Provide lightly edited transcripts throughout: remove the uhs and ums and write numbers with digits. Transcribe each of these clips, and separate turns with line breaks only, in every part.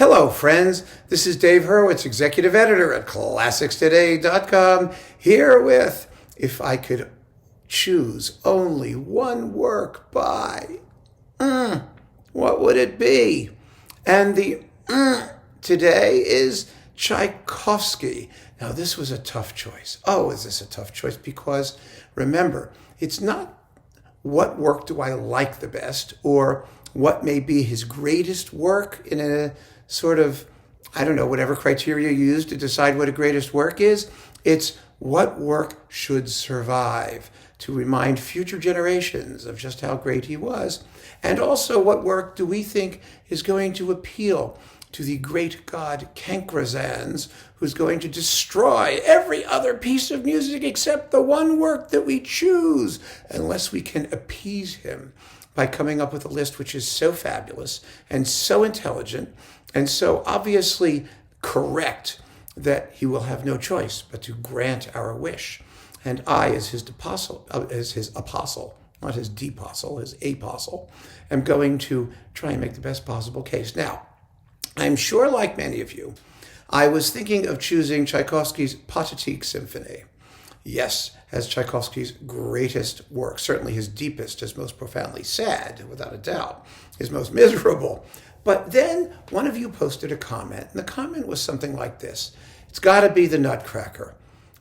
Hello, friends. This is Dave Hurwitz, executive editor at ClassicsToday.com, here with If I Could Choose Only One Work by, what would it be? And the today is Tchaikovsky. Now, this was a tough choice. Oh, is this a tough choice? Because remember, it's not what work do I like the best or what may be his greatest work in a sort of, I don't know, whatever criteria you use to decide what a greatest work is. It's what work should survive to remind future generations of just how great he was. And also, what work do we think is going to appeal to the great god Cankrazans, who's going to destroy every other piece of music except the one work that we choose, unless we can appease him by coming up with a list which is so fabulous and so intelligent and so obviously correct that he will have no choice but to grant our wish. And I, as his apostle, not his depostle, his apostle, am going to try and make the best possible case. Now, I'm sure, like many of you, I was thinking of choosing Tchaikovsky's Pathetique Symphony. Yes, as Tchaikovsky's greatest work, certainly his deepest, his most profoundly sad, without a doubt, his most miserable. But then one of you posted a comment, and the comment was something like this: it's got to be the Nutcracker.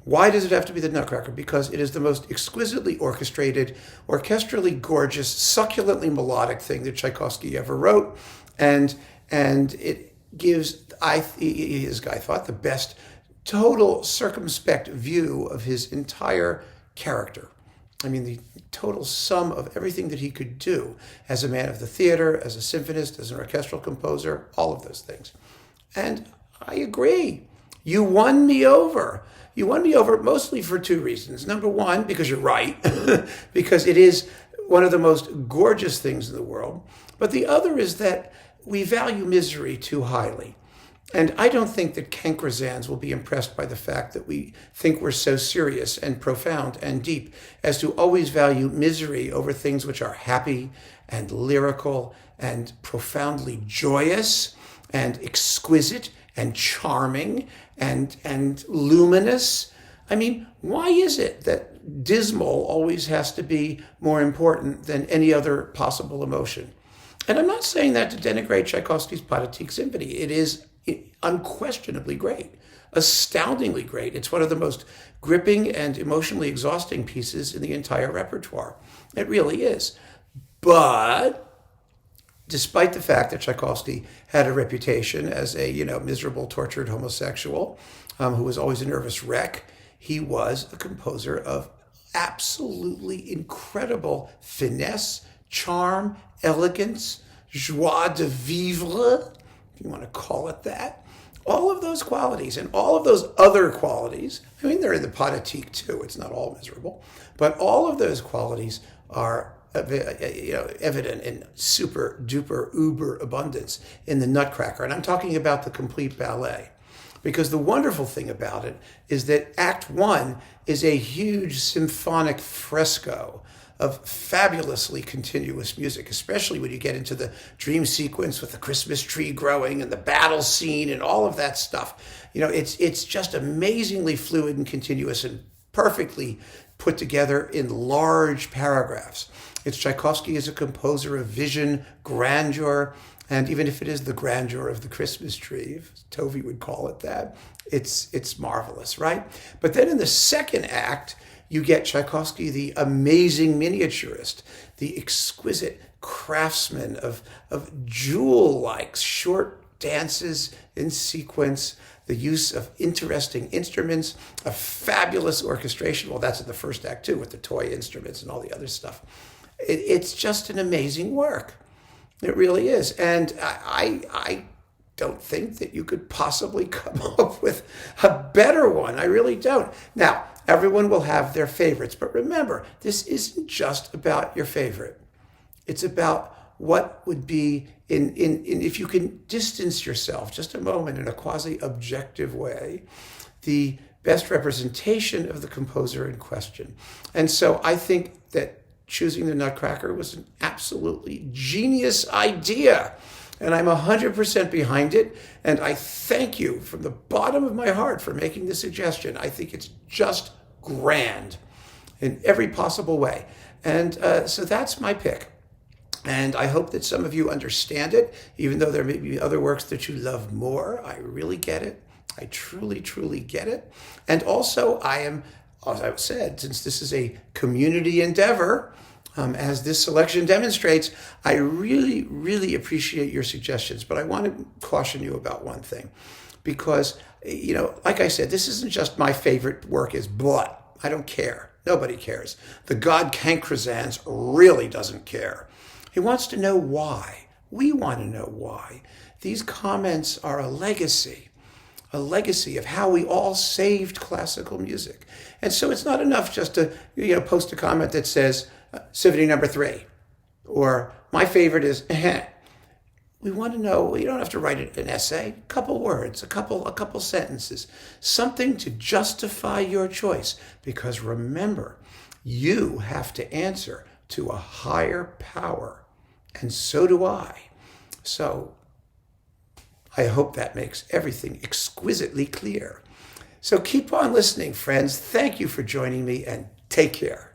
Why does it have to be the Nutcracker? Because it is the most exquisitely orchestrated, orchestrally gorgeous, succulently melodic thing that Tchaikovsky ever wrote, and it gives, I thought, the best total circumspect view of his entire character. I mean, the total sum of everything that he could do as a man of the theater, as a symphonist, as an orchestral composer, all of those things. And I agree. You won me over. You won me over mostly for two reasons. Number one, because you're right, because it is one of the most gorgeous things in the world. But the other is that we value misery too highly. And I don't think that Cankrazans will be impressed by the fact that we think we're so serious and profound and deep as to always value misery over things which are happy and lyrical and profoundly joyous and exquisite and charming and luminous. I mean, why is it that dismal always has to be more important than any other possible emotion? And I'm not saying that to denigrate Tchaikovsky's Pathetique Symphony. It is unquestionably great, astoundingly great. It's one of the most gripping and emotionally exhausting pieces in the entire repertoire. It really is. But despite the fact that Tchaikovsky had a reputation as a, miserable, tortured homosexual who was always a nervous wreck, he was a composer of absolutely incredible finesse, charm, elegance, joie de vivre, if you want to call it that. All of those qualities and all of those other qualities, I mean, they're in the Pathetique too, it's not all miserable, but all of those qualities are evident in super duper uber abundance in the Nutcracker. And I'm talking about the complete ballet. Because the wonderful thing about it is that Act 1 is a huge symphonic fresco of fabulously continuous music, especially when you get into the dream sequence with the Christmas tree growing and the battle scene and all of that stuff. It's just amazingly fluid and continuous and perfectly put together in large paragraphs. It's Tchaikovsky as a composer of vision, grandeur, and even if it is the grandeur of the Christmas tree, if Tovey would call it that, it's marvelous, right? But then in the second act, you get Tchaikovsky, the amazing miniaturist, the exquisite craftsman of jewel-like short dances in sequence, the use of interesting instruments, a fabulous orchestration. Well, that's in the first act too, with the toy instruments and all the other stuff. It's just an amazing work. It really is. And I don't think that you could possibly come up with a better one. I really don't. Now, everyone will have their favorites, but remember, this isn't just about your favorite. It's about what would be in if you can distance yourself just a moment in a quasi-objective way, the best representation of the composer in question. And so I think that choosing the Nutcracker was an absolutely genius idea. and I'm 100% behind it. And I thank you from the bottom of my heart for making the suggestion. I think it's just grand in every possible way. And so that's my pick. And I hope that some of you understand it, even though there may be other works that you love more. I really get it. I truly, truly get it. And also, I am, as I've said, since this is a community endeavor, as this selection demonstrates, I really, really appreciate your suggestions. But I want to caution you about one thing. Because, like I said, this isn't just my favorite work is blood. I don't care. Nobody cares. The god Cancrozans really doesn't care. He wants to know why. We want to know why. These comments are a legacy of how we all saved classical music. And so it's not enough just to post a comment that says Symphony No. 3, or my favorite is We want to know. You don't have to write an essay, a couple words, a couple sentences, something to justify your choice. Because remember, you have to answer to a higher power, and so do I. So I hope that makes everything exquisitely clear. So keep on listening, friends. Thank you for joining me, and take care.